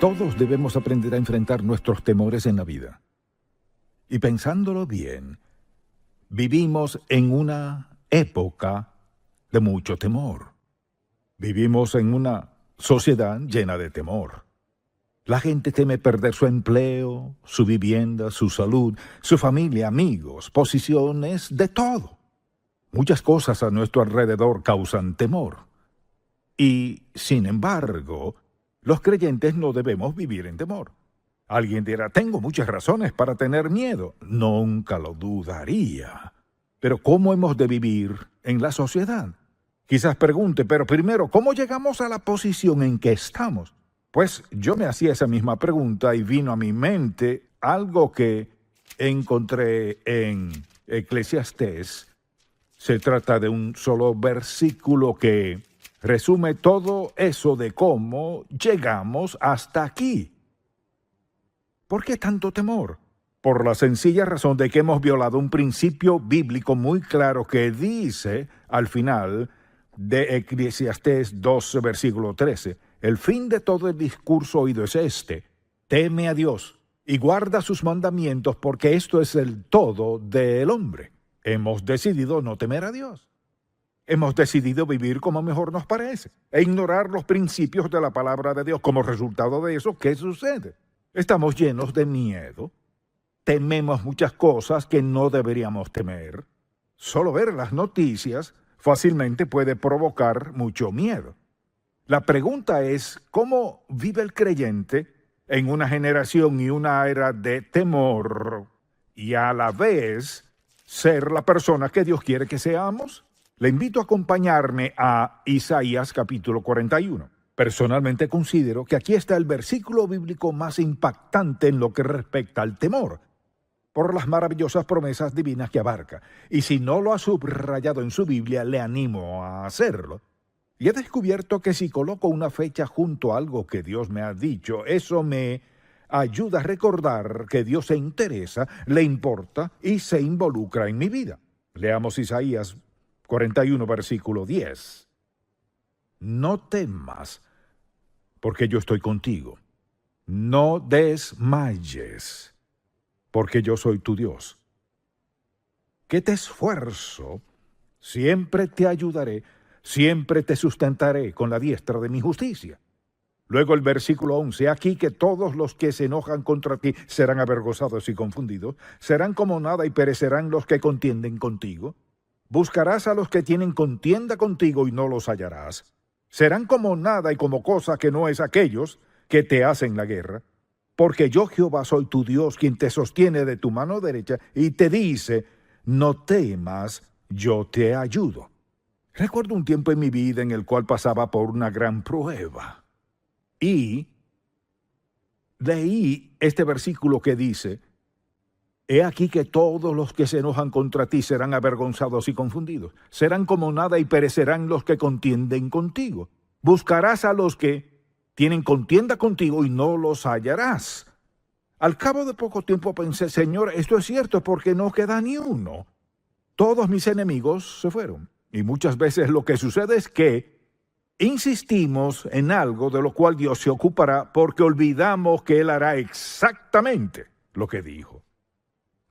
Todos debemos aprender a enfrentar nuestros temores en la vida. Y pensándolo bien, vivimos en una época de mucho temor. Vivimos en una sociedad llena de temor. La gente teme perder su empleo, su vivienda, su salud, su familia, amigos, posiciones, de todo. Muchas cosas a nuestro alrededor causan temor. Y, sin embargo, los creyentes no debemos vivir en temor. Alguien dirá, tengo muchas razones para tener miedo. Nunca lo dudaría. Pero ¿cómo hemos de vivir en la sociedad? Quizás pregunte, pero primero, ¿cómo llegamos a la posición en que estamos? Pues yo me hacía esa misma pregunta y vino a mi mente algo que encontré en Eclesiastés. Se trata de un solo versículo que resume todo eso de cómo llegamos hasta aquí. ¿Por qué tanto temor? Por la sencilla razón de que hemos violado un principio bíblico muy claro que dice al final de Eclesiastés 12, versículo 13, el fin de todo el discurso oído es este: teme a Dios y guarda sus mandamientos, porque esto es el todo del hombre. Hemos decidido no temer a Dios. Hemos decidido vivir como mejor nos parece e ignorar los principios de la palabra de Dios. Como resultado de eso, ¿qué sucede? Estamos llenos de miedo. Tememos muchas cosas que no deberíamos temer. Solo ver las noticias fácilmente puede provocar mucho miedo. La pregunta es, ¿cómo vive el creyente en una generación y una era de temor y a la vez ser la persona que Dios quiere que seamos? Le invito a acompañarme a Isaías capítulo 41. Personalmente considero que aquí está el versículo bíblico más impactante en lo que respecta al temor, por las maravillosas promesas divinas que abarca. Y si no lo ha subrayado en su Biblia, le animo a hacerlo. Y he descubierto que si coloco una fecha junto a algo que Dios me ha dicho, eso me ayuda a recordar que Dios se interesa, le importa y se involucra en mi vida. Leamos Isaías 41, versículo 10. No temas, porque yo estoy contigo. No desmayes, porque yo soy tu Dios. Que te esfuerzo, siempre te ayudaré, siempre te sustentaré con la diestra de mi justicia. Luego el versículo 11, aquí que todos los que se enojan contra ti serán avergonzados y confundidos, serán como nada y perecerán los que contienden contigo. Buscarás a los que tienen contienda contigo y no los hallarás. Serán como nada y como cosa que no es aquellos que te hacen la guerra. Porque yo, Jehová, soy tu Dios, quien te sostiene de tu mano derecha y te dice, no temas, yo te ayudo. Recuerdo un tiempo en mi vida en el cual pasaba por una gran prueba. Y leí este versículo que dice, he aquí que todos los que se enojan contra ti serán avergonzados y confundidos. Serán como nada y perecerán los que contienden contigo. Buscarás a los que tienen contienda contigo y no los hallarás. Al cabo de poco tiempo pensé, Señor, esto es cierto porque no queda ni uno. Todos mis enemigos se fueron. Y muchas veces lo que sucede es que insistimos en algo de lo cual Dios se ocupará porque olvidamos que Él hará exactamente lo que dijo.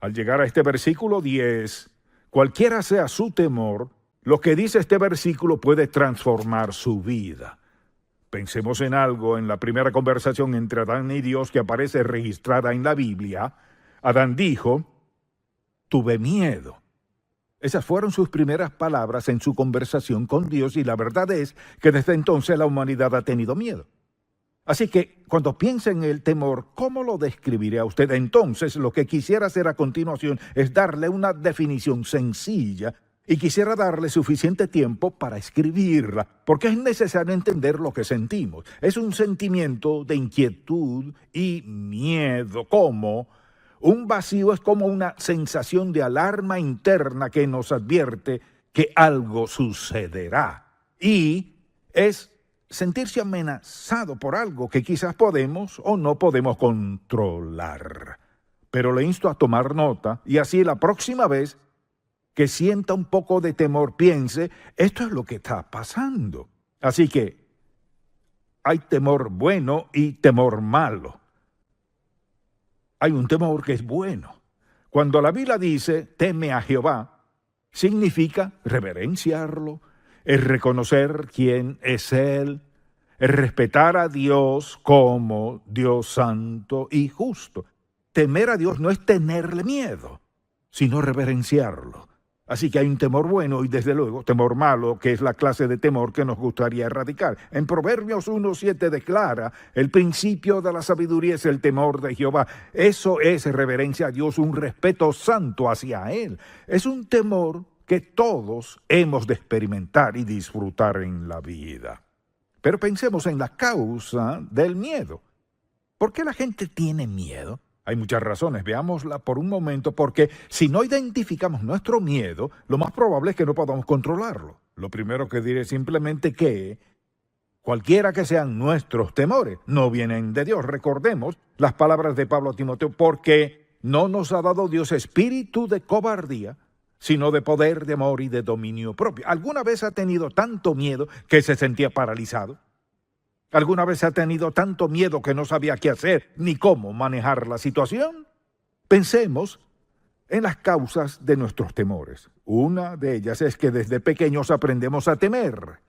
Al llegar a este versículo 10, cualquiera sea su temor, lo que dice este versículo puede transformar su vida. Pensemos en algo en la primera conversación entre Adán y Dios que aparece registrada en la Biblia. Adán dijo, tuve miedo. Esas fueron sus primeras palabras en su conversación con Dios y la verdad es que desde entonces la humanidad ha tenido miedo. Así que, cuando piense en el temor, ¿cómo lo describiré a usted? Entonces, lo que quisiera hacer a continuación es darle una definición sencilla y quisiera darle suficiente tiempo para escribirla, porque es necesario entender lo que sentimos. Es un sentimiento de inquietud y miedo, como un vacío, es como una sensación de alarma interna que nos advierte que algo sucederá. Y es sentirse amenazado por algo que quizás podemos o no podemos controlar. Pero le insto a tomar nota y así la próxima vez que sienta un poco de temor piense, esto es lo que está pasando. Así que Hay temor bueno y temor malo. Hay un temor que es bueno. Cuando la Biblia dice, teme a Jehová, significa reverenciarlo, es reconocer quién es Él, es respetar a Dios como Dios santo y justo. Temer a Dios no es tenerle miedo, sino reverenciarlo. Así que hay un temor bueno y desde luego temor malo, que es la clase de temor que nos gustaría erradicar. En Proverbios 1:7 declara, el principio de la sabiduría es el temor de Jehová. Eso es reverencia a Dios, un respeto santo hacia Él. Es un temor que todos hemos de experimentar y disfrutar en la vida. Pero pensemos en la causa del miedo. ¿Por qué la gente tiene miedo? Hay muchas razones, veámosla por un momento, porque si no identificamos nuestro miedo, lo más probable es que no podamos controlarlo. Lo primero que diré es simplemente que cualquiera que sean nuestros temores, no vienen de Dios. Recordemos las palabras de Pablo a Timoteo, porque no nos ha dado Dios espíritu de cobardía, sino de poder, de amor y de dominio propio. ¿Alguna vez ha tenido tanto miedo que se sentía paralizado? ¿Alguna vez ha tenido tanto miedo que no sabía qué hacer ni cómo manejar la situación? Pensemos en las causas de nuestros temores. Una de ellas es que desde pequeños aprendemos a temer.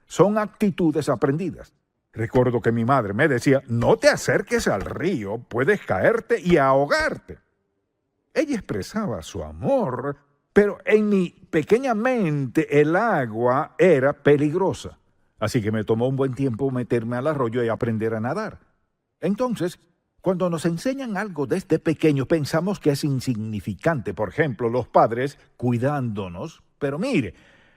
Son actitudes aprendidas. Recuerdo que mi madre me decía, no te acerques al río, puedes caerte y ahogarte. Ella expresaba su amor, pero en mi pequeña mente el agua era peligrosa. Así que me tomó un buen tiempo meterme al arroyo y aprender a nadar. Entonces, cuando nos enseñan algo desde pequeño, pensamos que es insignificante. Por ejemplo, los padres cuidándonos. Pero mire,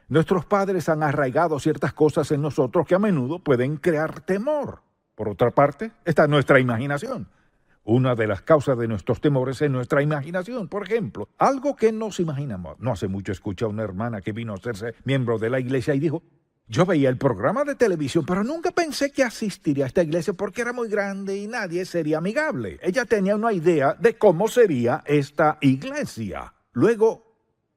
nuestros padres han arraigado ciertas cosas en nosotros que a menudo pueden crear temor. Por otra parte, está nuestra imaginación. Una de las causas de nuestros temores es nuestra imaginación. Por ejemplo, algo que nos imaginamos. No hace mucho escuché a una hermana que vino a hacerse miembro de la iglesia y dijo, yo veía el programa de televisión, pero nunca pensé que asistiría a esta iglesia porque era muy grande y nadie sería amigable. Ella tenía una idea de cómo sería esta iglesia. Luego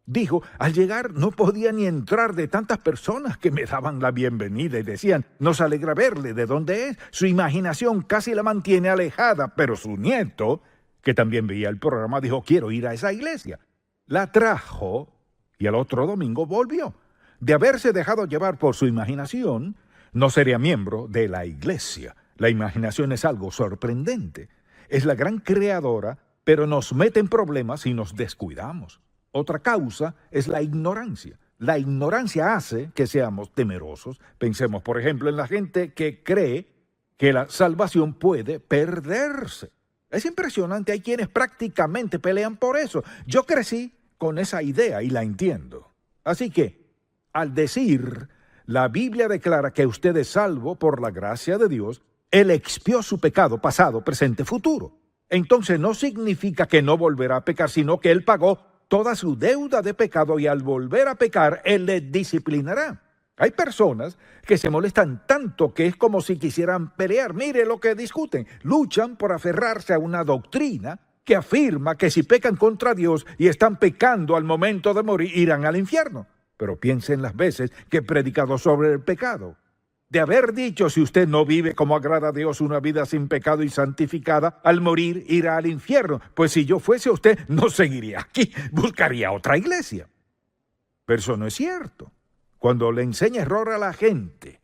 dijo, al llegar no podía ni entrar de tantas personas que me daban la bienvenida y decían, nos alegra verle, ¿de dónde es? Su imaginación casi la mantiene alejada, pero su nieto, que también veía el programa, dijo, quiero ir a esa iglesia. La trajo y al otro domingo volvió. De haberse dejado llevar por su imaginación, no sería miembro de la iglesia. La imaginación es algo sorprendente. Es la gran creadora, pero nos mete en problemas si nos descuidamos. Otra causa es la ignorancia. La ignorancia hace que seamos temerosos. Pensemos, por ejemplo, en la gente que cree que la salvación puede perderse. Es impresionante, hay quienes prácticamente pelean por eso. Yo crecí con esa idea y la entiendo. Así que, al decir, la Biblia declara que usted es salvo por la gracia de Dios, Él expió su pecado pasado, presente, futuro. Entonces no significa que no volverá a pecar, sino que Él pagó toda su deuda de pecado y al volver a pecar, Él le disciplinará. Hay personas que se molestan tanto que es como si quisieran pelear. Mire lo que discuten. Luchan por aferrarse a una doctrina que afirma que si pecan contra Dios y están pecando al momento de morir, irán al infierno. Pero piensen las veces que he predicado sobre el pecado. De haber dicho, si usted no vive como agrada a Dios una vida sin pecado y santificada, al morir irá al infierno. Pues si yo fuese usted, no seguiría aquí, buscaría otra iglesia. Pero eso no es cierto. Cuando le enseña error a la gente,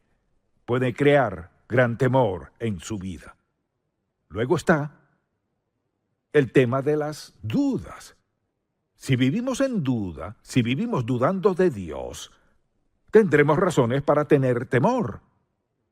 puede crear gran temor en su vida. Luego está el tema de las dudas. Si vivimos en duda, si vivimos dudando de Dios, tendremos razones para tener temor.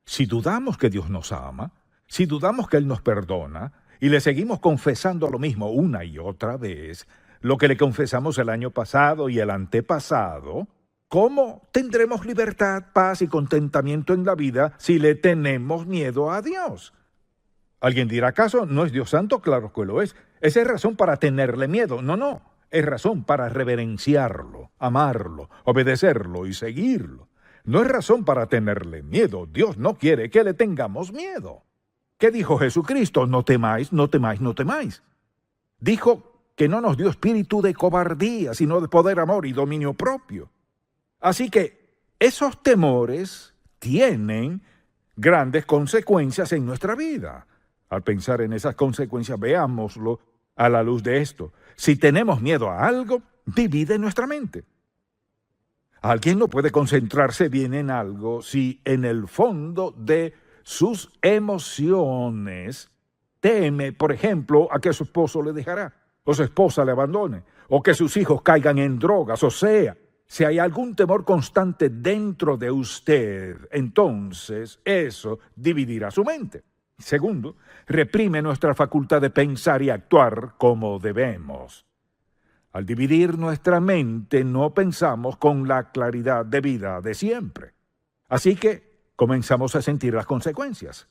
Si dudamos que Dios nos ama, si dudamos que Él nos perdona, y le seguimos confesando lo mismo una y otra vez, lo que le confesamos el año pasado y el antepasado, ¿cómo tendremos libertad, paz y contentamiento en la vida si le tenemos miedo a Dios? Alguien dirá, ¿acaso no es Dios santo? Claro que lo es. Esa es razón para tenerle miedo. No. Es razón para reverenciarlo, amarlo, obedecerlo y seguirlo. No es razón para tenerle miedo. Dios no quiere que le tengamos miedo. ¿Qué dijo Jesucristo? No temáis, no temáis, no temáis. Dijo que no nos dio espíritu de cobardía, sino de poder, amor y dominio propio. Así que esos temores tienen grandes consecuencias en nuestra vida. Al pensar en esas consecuencias, veámoslo a la luz de esto. Si tenemos miedo a algo, divide nuestra mente. Alguien no puede concentrarse bien en algo si en el fondo de sus emociones teme, por ejemplo, a que su esposo le dejará, o su esposa le abandone, o que sus hijos caigan en drogas. O sea, si hay algún temor constante dentro de usted, entonces eso dividirá su mente. Segundo, reprime nuestra facultad de pensar y actuar como debemos. Al dividir nuestra mente, no pensamos con la claridad debida de siempre. Así que comenzamos a sentir las consecuencias.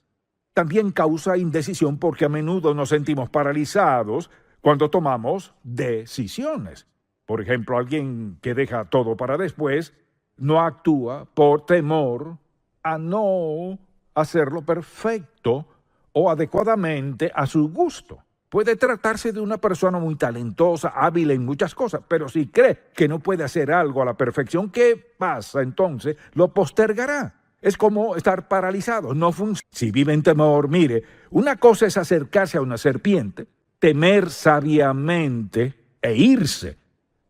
También causa indecisión porque a menudo nos sentimos paralizados cuando tomamos decisiones. Por ejemplo, alguien que deja todo para después no actúa por temor a no hacerlo perfecto o adecuadamente a su gusto. Puede tratarse de una persona muy talentosa, hábil en muchas cosas, pero si cree que no puede hacer algo a la perfección, ¿qué pasa entonces? Lo postergará. Es como estar paralizado, no funciona. Si vive en temor, mire, una cosa es acercarse a una serpiente, temer sabiamente e irse.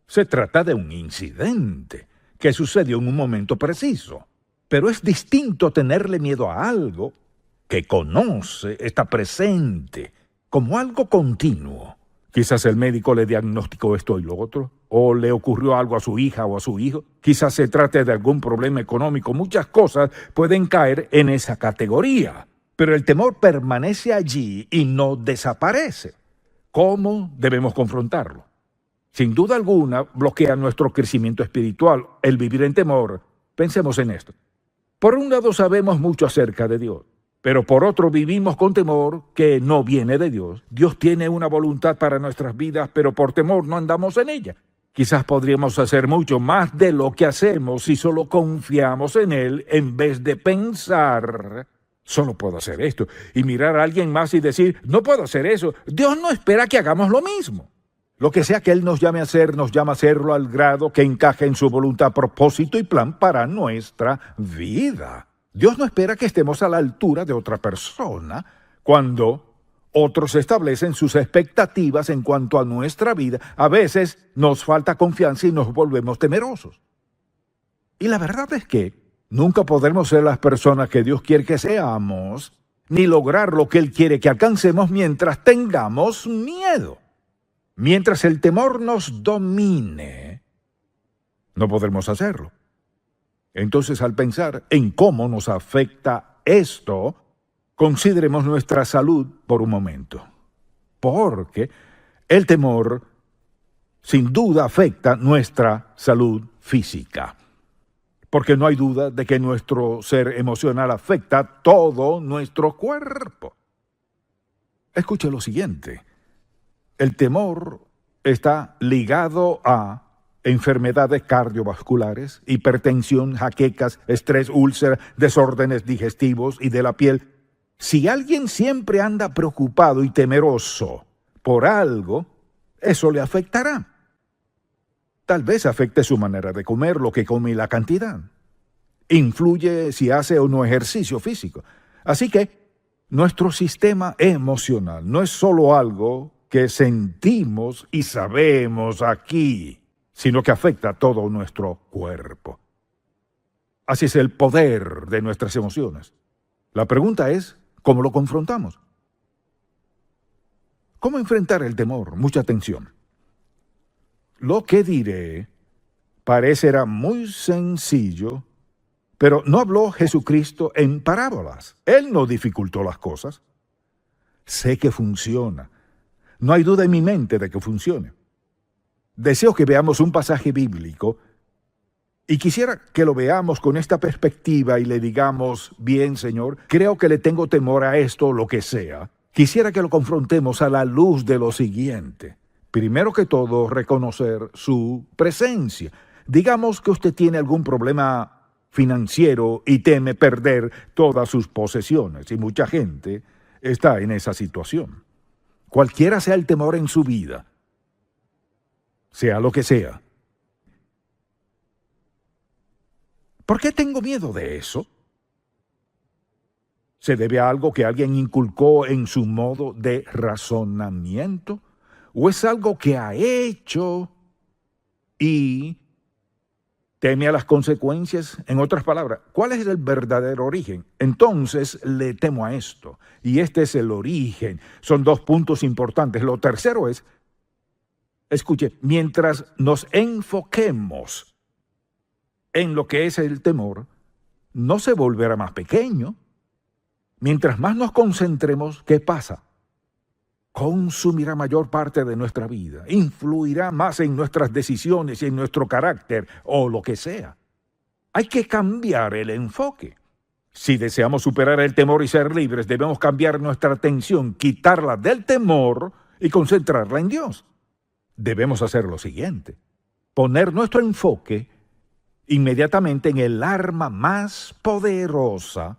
Se trata de un incidente que sucedió en un momento preciso. Pero es distinto tenerle miedo a algo que conoce, está presente, como algo continuo. Quizás el médico le diagnosticó esto y lo otro, o le ocurrió algo a su hija o a su hijo. Quizás se trate de algún problema económico. Muchas cosas pueden caer en esa categoría. Pero el temor permanece allí y no desaparece. ¿Cómo debemos confrontarlo? Sin duda alguna, bloquea nuestro crecimiento espiritual el vivir en temor. Pensemos en esto. Por un lado, sabemos mucho acerca de Dios, pero por otro vivimos con temor que no viene de Dios. Dios tiene una voluntad para nuestras vidas, pero por temor no andamos en ella. Quizás podríamos hacer mucho más de lo que hacemos si solo confiamos en Él en vez de pensar, solo puedo hacer esto, y mirar a alguien más y decir, no puedo hacer eso. Dios no espera que hagamos lo mismo. Lo que sea que Él nos llame a hacer, nos llama a hacerlo al grado que encaje en su voluntad, propósito y plan para nuestra vida. Dios no espera que estemos a la altura de otra persona cuando otros establecen sus expectativas en cuanto a nuestra vida. A veces nos falta confianza y nos volvemos temerosos. Y la verdad es que nunca podremos ser las personas que Dios quiere que seamos, ni lograr lo que Él quiere que alcancemos mientras tengamos miedo. Mientras el temor nos domine, no podremos hacerlo. Entonces, al pensar en cómo nos afecta esto, consideremos nuestra salud por un momento. Porque el temor, sin duda, afecta nuestra salud física. Porque no hay duda de que nuestro ser emocional afecta todo nuestro cuerpo. Escuche lo siguiente. El temor está ligado a enfermedades cardiovasculares, hipertensión, jaquecas, estrés, úlceras, desórdenes digestivos y de la piel. Si alguien siempre anda preocupado y temeroso por algo, eso le afectará. Tal vez afecte su manera de comer, lo que come y la cantidad. Influye si hace o no ejercicio físico. Así que nuestro sistema emocional no es solo algo que sentimos y sabemos aquí, sino que afecta a todo nuestro cuerpo. Así es el poder de nuestras emociones. La pregunta es, ¿cómo lo confrontamos? ¿Cómo enfrentar el temor? Mucha atención. Lo que diré parecerá muy sencillo, pero no habló Jesucristo en parábolas. Él no dificultó las cosas. Sé que funciona. No hay duda en mi mente de que funcione. Deseo que veamos un pasaje bíblico y quisiera que lo veamos con esta perspectiva y le digamos, bien, Señor, creo que le tengo temor a esto o lo que sea. Quisiera que lo confrontemos a la luz de lo siguiente. Primero que todo, reconocer su presencia. Digamos que usted tiene algún problema financiero y teme perder todas sus posesiones, y mucha gente está en esa situación. Cualquiera sea el temor en su vida, sea lo que sea. ¿Por qué tengo miedo de eso? ¿Se debe a algo que alguien inculcó en su modo de razonamiento? ¿O es algo que ha hecho y teme a las consecuencias? En otras palabras, ¿cuál es el verdadero origen? Entonces le temo a esto. Y este es el origen. Son dos puntos importantes. Lo tercero es, escuche, mientras nos enfoquemos en lo que es el temor, no se volverá más pequeño. Mientras más nos concentremos, ¿qué pasa? Consumirá mayor parte de nuestra vida, influirá más en nuestras decisiones y en nuestro carácter o lo que sea. Hay que cambiar el enfoque. Si deseamos superar el temor y ser libres, debemos cambiar nuestra atención, quitarla del temor y concentrarla en Dios. Debemos hacer lo siguiente: poner nuestro enfoque inmediatamente en el arma más poderosa.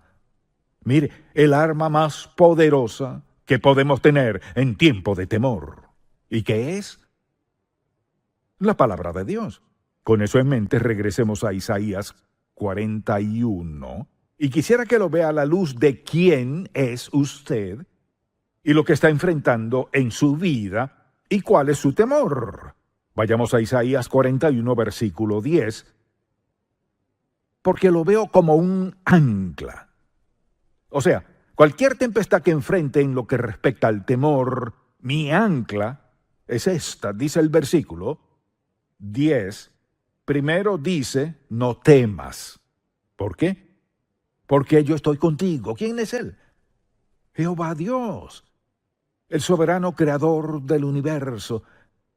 Mire, el arma más poderosa que podemos tener en tiempo de temor. ¿Y qué es? La palabra de Dios. Con eso en mente, regresemos a Isaías 41. Y quisiera que lo vea a la luz de quién es usted y lo que está enfrentando en su vida y cuál es su temor. Vayamos a Isaías 41, versículo 10. Porque lo veo como un ancla. O sea, cualquier tempestad que enfrente en lo que respecta al temor, mi ancla es esta, dice el versículo 10. Primero dice, no temas. ¿Por qué? Porque yo estoy contigo. ¿Quién es Él? Jehová Dios, el soberano creador del universo,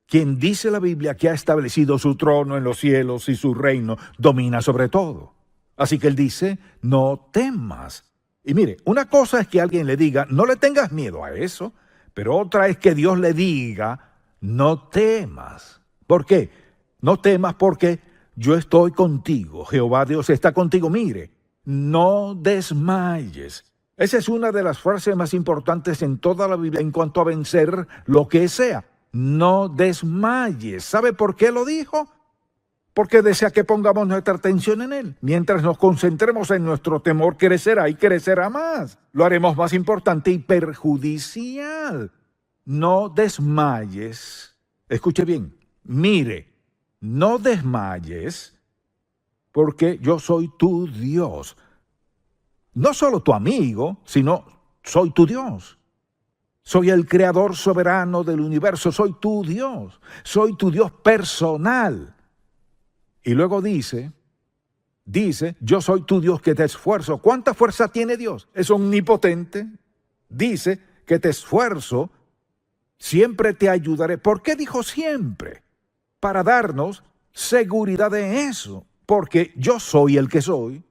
quien dice la Biblia que ha establecido su trono en los cielos y su reino domina sobre todo. Así que Él dice, no temas. Y mire, una cosa es que alguien le diga, no le tengas miedo a eso, pero otra es que Dios le diga, no temas. ¿Por qué? No temas porque yo estoy contigo. Jehová Dios está contigo. Mire, no desmayes. Esa es una de las frases más importantes en toda la Biblia en cuanto a vencer lo que sea. No desmayes. ¿Sabe por qué lo dijo? Porque desea que pongamos nuestra atención en Él. Mientras nos concentremos en nuestro temor, crecerá y crecerá más. Lo haremos más importante y perjudicial. No desmayes. Escuche bien. Mire, no desmayes porque yo soy tu Dios. No solo tu amigo, sino soy tu Dios. Soy el creador soberano del universo. Soy tu Dios. Soy tu Dios personal. Y luego dice, yo soy tu Dios que te esfuerzo. ¿Cuánta fuerza tiene Dios? Es omnipotente. Dice que te esfuerzo, siempre te ayudaré. ¿Por qué dijo siempre? Para darnos seguridad de eso. Porque yo soy el que soy,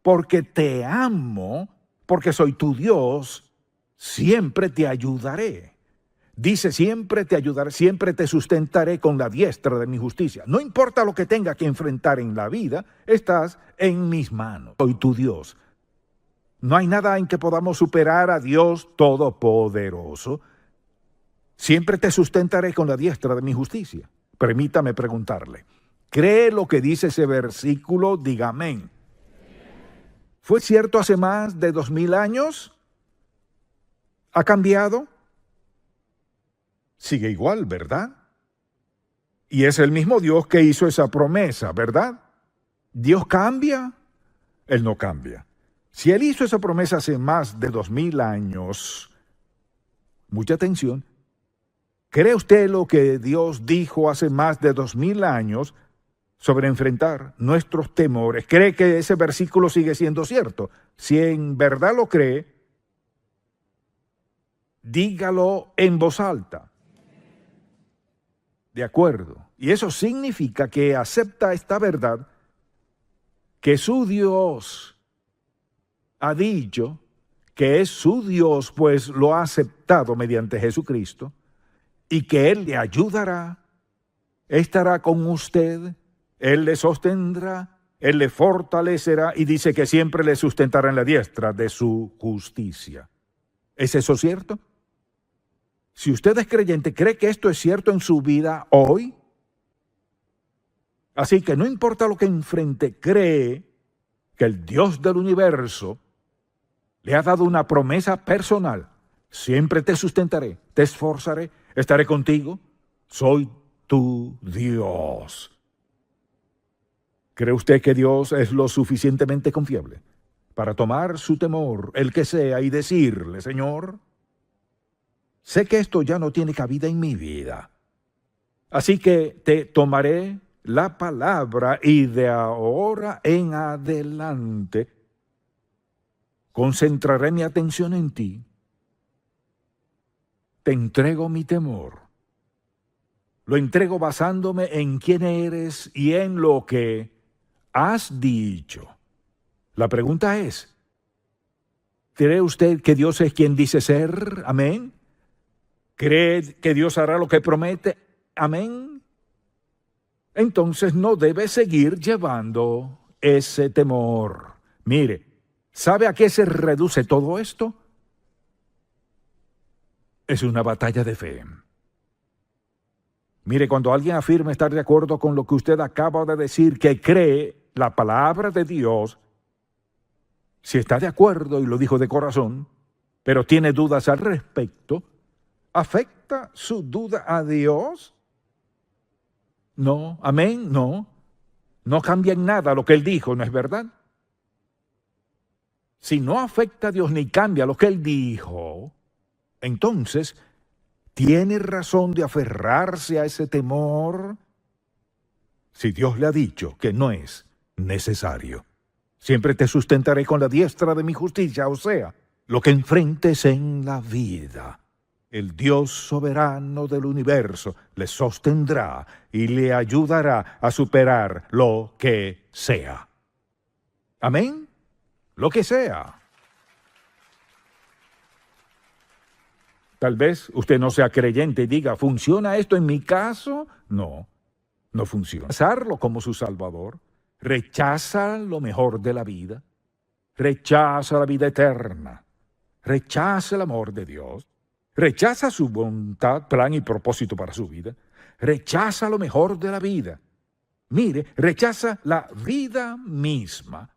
porque te amo, porque soy tu Dios, siempre te ayudaré. Dice, siempre te ayudaré, siempre te sustentaré con la diestra de mi justicia. No importa lo que tenga que enfrentar en la vida, estás en mis manos. Soy tu Dios. No hay nada en que podamos superar a Dios Todopoderoso. Siempre te sustentaré con la diestra de mi justicia. Permítame preguntarle, ¿cree lo que dice ese versículo? Diga amén. ¿Fue cierto hace más de 2000 años? ¿Ha cambiado? Sigue igual, ¿verdad? Y es el mismo Dios que hizo esa promesa, ¿verdad? ¿Dios cambia? Él no cambia. Si Él hizo esa promesa hace más de 2000 años, mucha atención, ¿cree usted lo que Dios dijo hace más de 2000 años sobre enfrentar nuestros temores? ¿Cree que ese versículo sigue siendo cierto? Si en verdad lo cree, dígalo en voz alta. De acuerdo. Y eso significa que acepta esta verdad, que su Dios ha dicho que es su Dios, pues lo ha aceptado mediante Jesucristo, y que Él le ayudará, estará con usted, Él le sostendrá, Él le fortalecerá, y dice que siempre le sustentará en la diestra de su justicia. ¿Es eso cierto? Si usted es creyente, ¿cree que esto es cierto en su vida hoy? Así que no importa lo que enfrente, cree que el Dios del universo Le ha dado una promesa personal. Siempre te sustentaré, te esforzaré, estaré contigo. Soy tu Dios. ¿Cree usted que Dios es lo suficientemente confiable para tomar su temor, el que sea, y decirle: Señor, sé que esto ya no tiene cabida en mi vida, así que te tomaré la palabra y de ahora en adelante concentraré mi atención en ti? Te entrego mi temor. Lo entrego basándome en quién eres y en lo que has dicho. La pregunta es, ¿cree usted que Dios es quien dice ser? Amén. ¿Cree que Dios hará lo que promete? Amén. Entonces no debe seguir llevando ese temor. Mire, ¿sabe a qué se reduce todo esto? Es una batalla de fe. Mire, cuando alguien afirma estar de acuerdo con lo que usted acaba de decir, que cree la palabra de Dios, si está de acuerdo y lo dijo de corazón, pero tiene dudas al respecto, ¿afecta su duda a Dios? No, amén, no. No cambia en nada lo que él dijo, ¿no es verdad? Si no afecta a Dios ni cambia lo que él dijo, entonces ¿tiene razón de aferrarse a ese temor? Si Dios le ha dicho que no es necesario. Siempre te sustentaré con la diestra de mi justicia, o sea, lo que enfrentes en la vida. El Dios soberano del universo le sostendrá y le ayudará a superar lo que sea. Amén. Lo que sea. Tal vez usted no sea creyente y diga, ¿funciona esto en mi caso? No, no funciona. Rechazarlo como su Salvador, rechaza lo mejor de la vida, rechaza la vida eterna, rechaza el amor de Dios, rechaza su voluntad, plan y propósito para su vida, rechaza lo mejor de la vida. Mire, rechaza la vida misma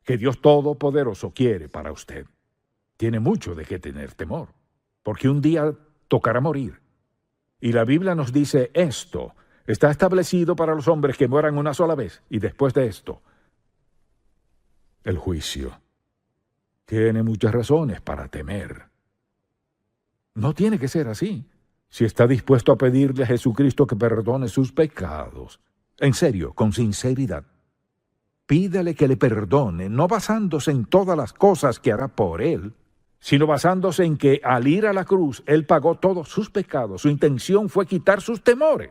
que Dios Todopoderoso quiere para usted. Tiene mucho de qué tener temor, porque un día tocará morir. Y la Biblia nos dice esto: está establecido para los hombres que mueran una sola vez, y después de esto, el juicio. Tiene muchas razones para temer. No tiene que ser así, si está dispuesto a pedirle a Jesucristo que perdone sus pecados. En serio, con sinceridad. Pídale que le perdone, no basándose en todas las cosas que hará por él, sino basándose en que al ir a la cruz, Él pagó todos sus pecados. Su intención fue quitar sus temores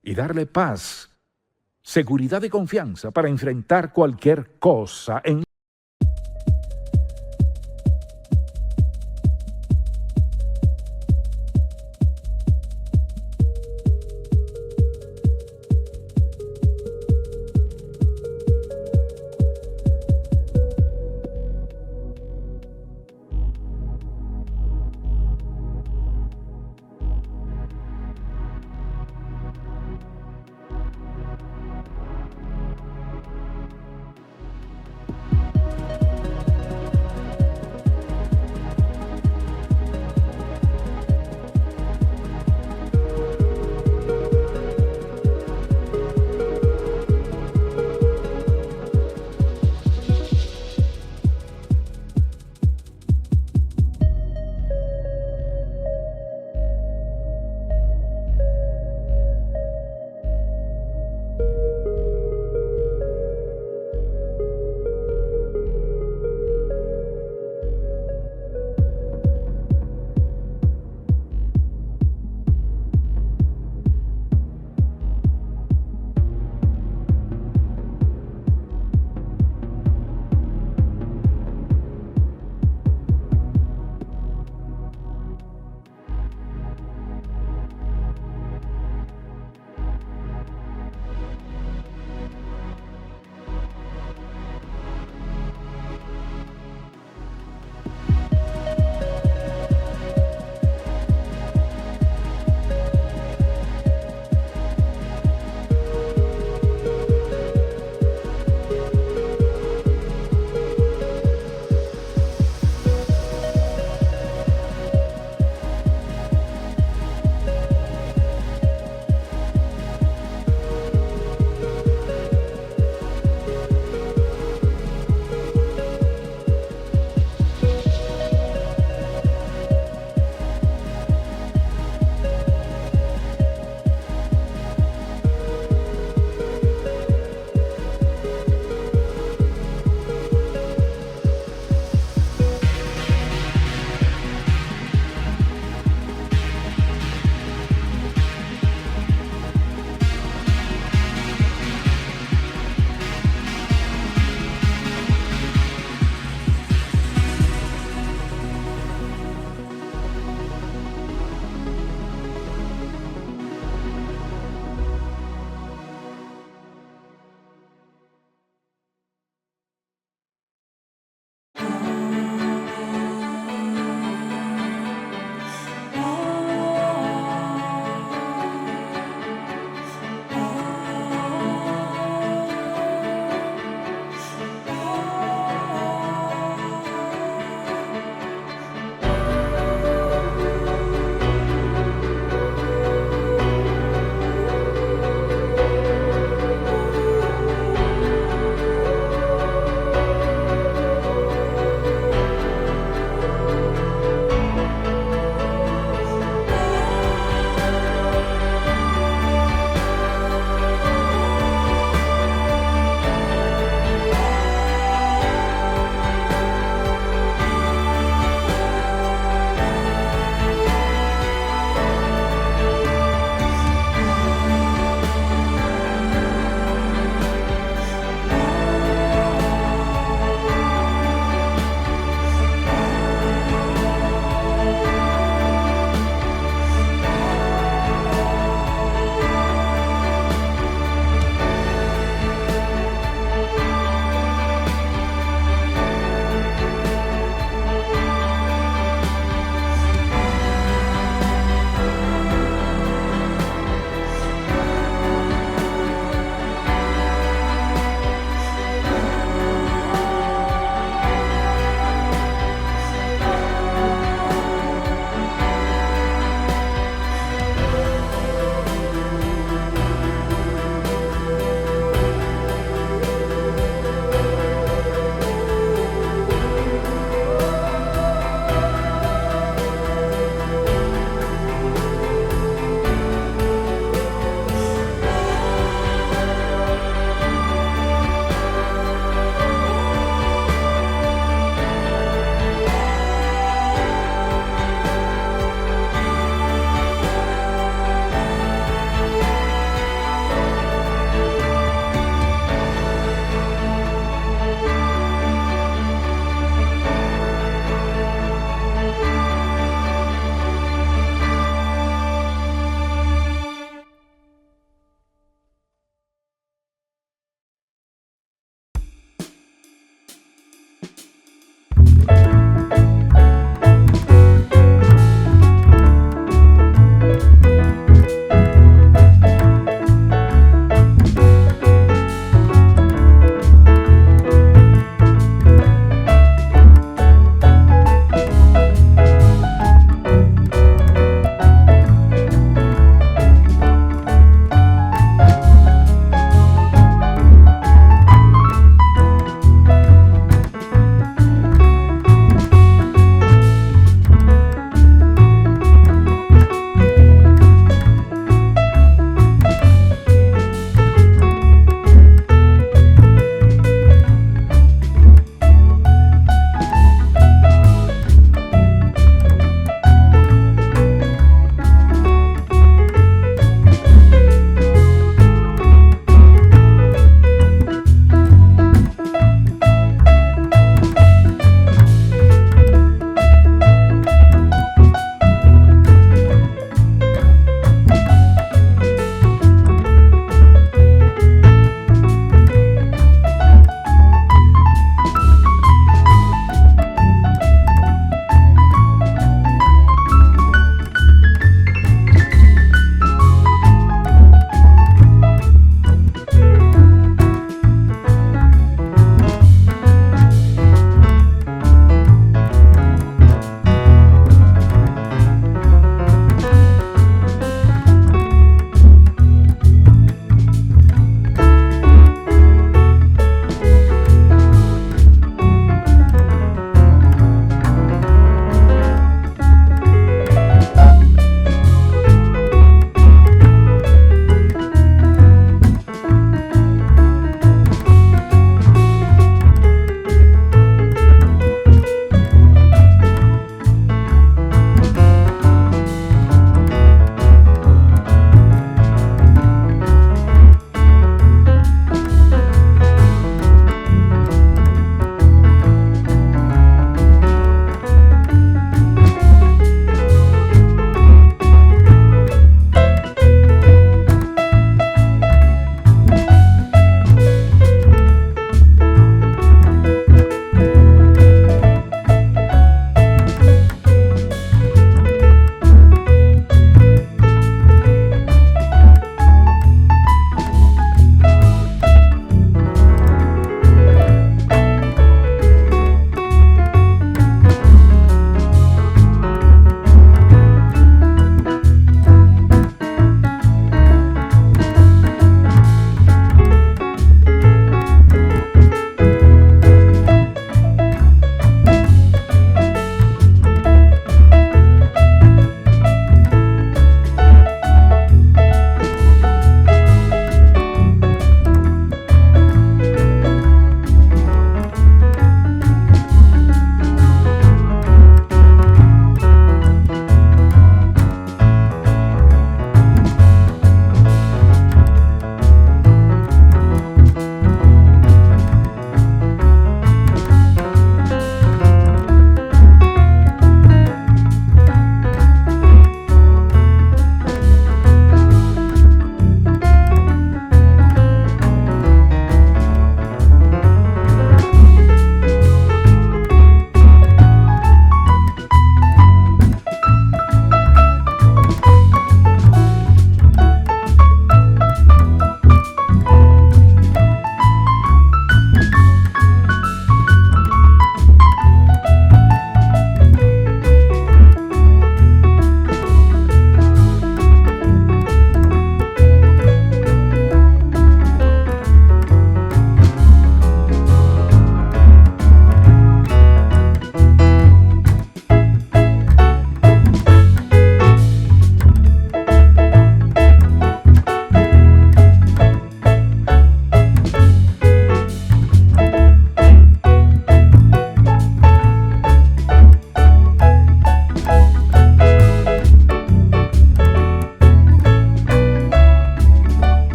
y darle paz, seguridad y confianza para enfrentar cualquier cosa en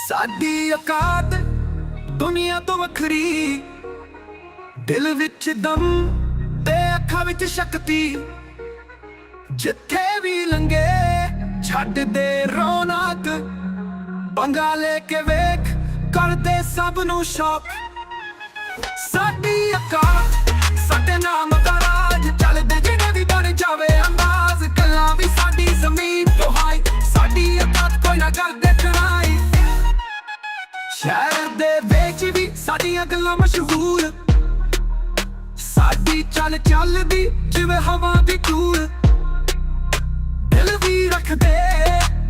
ਸਾਡੀ ਔਕਾਤ ਦੁਨੀਆ ਤੋਂ ਵੱਖਰੀ, ਦਿਲ ਵਿੱਚ ਦਮ ਤੇ ਅੱਖਾਂ ਵਿੱਚ ਸ਼ਕਤੀ। ਜਿੱਥੇ ਵੀ ਲੰਘੇ ਛੱਡ ਦੇ ਰੌਣਕ, ਪੰਗਾ ਲੈ ਕੇ ਵੇਖ ਕਰਦੇ ਸਭ ਨੂੰ ਸ਼ੌਕ। ਸਾਡੀ ਔਕਾਤ ਸਾਡੇ ਨਾਮ ਦਾ ਰਾਜ, ਚੱਲਦੇ ਜਿਹੜੇ ਵੀ ਬਣ ਜਾਵੇ ਅੰਦਾਜ਼। ਗੱਲਾਂ ਵੀ ਸਾਡੀ ਜ਼ਮੀਨ ਤੋਂ ਹਾਈ, ਸਾਡੀ ਔਕਾਤ ਕੋਈ ਨਾ ਕਰਦੇ ਟਰਾਈ। ਸ਼ਹਿਰ ਦੇ ਵਿੱਚ ਵੀ ਸਾਡੀਆਂ ਗੱਲਾਂ ਮਸ਼ਹੂਰ, ਸਾਡੀ ਚੱਲ ਚੱਲਦੀ ਜਿਵੇਂ ਹਵਾ ਦੀ ਧੂੜ। ਦਿਲ ਵੀ ਰੱਖਦੇ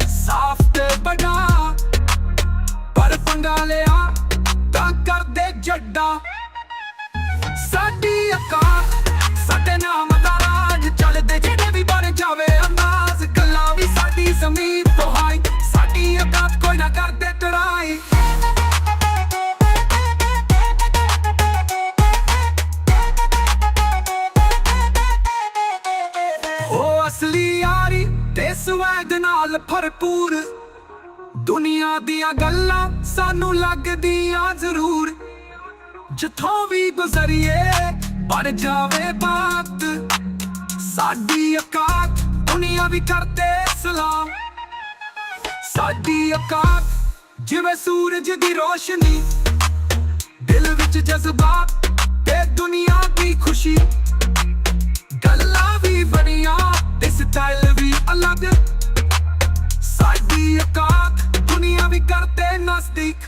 ਸਾਫ਼ ਤੇ ਬੜਾ, ਪਰ ਪੰਗਾ ਲਿਆ ਤਾਂ ਕਰਦੇ ਜੱਡਾ। ਸਾਡੀ ਔਕਾਤ ਸਾਡੇ ਨਾਮ ਦਾ ਰਾਜ, ਚੱਲਦੇ ਜਿਹੜੇ ਵੀ ਬਣ ਜਾਵੇ ਅੰਦਾਜ਼। ਗੱਲਾਂ ਵੀ ਸਾਡੀ ਜ਼ਮੀਨ ਤੋਂ ਹਾਈ, ਸਾਡੀ ਔਕਾਤ ਕੋਈ ਨਾ ਕਰਦੇ ਟਰਾਈ। ਉਹ ਅਸਲੀ ਯਾਰੀ ਤੇ ਸਵੈਗ ਨਾਲ ਭਰਪੂਰ, ਦੁਨੀਆ ਦੀਆਂ ਗੱਲਾਂ ਸਾਨੂੰ ਲੱਗਦੀਆਂ ਜ਼ਰੂਰ। ਜਿੱਥੋਂ ਵੀ ਗੁਜ਼ਰੀਏ ਬਣ ਜਾਵੇ ਬਾਤ, ਸਾਡੀ ਔਕਾਤ ਦੁਨੀਆ ਵੀ ਕਰਦੇ ਸਲਾਮ। ਸਾਡੀ ਔਕਾਤ ਜਿਵੇਂ ਸੂਰਜ ਦੀ ਰੋਸ਼ਨੀ, ਦਿਲ ਵਿੱਚ ਜਜ਼ਬਾਤ ਤੇ ਦੁਨੀਆ ਦੀ ਖੁਸ਼ੀ। ਗੱਲਾਂ ਵੀ ਬਣੀਆਂ ਤੇ ਸਟਾਈਲ ਵੀ ਅਲੱਗ, ਸਾਡੀ ਔਕਾਤ ਦੁਨੀਆ ਵੀ ਕਰਦੇ ਨਜ਼ਦੀਕ।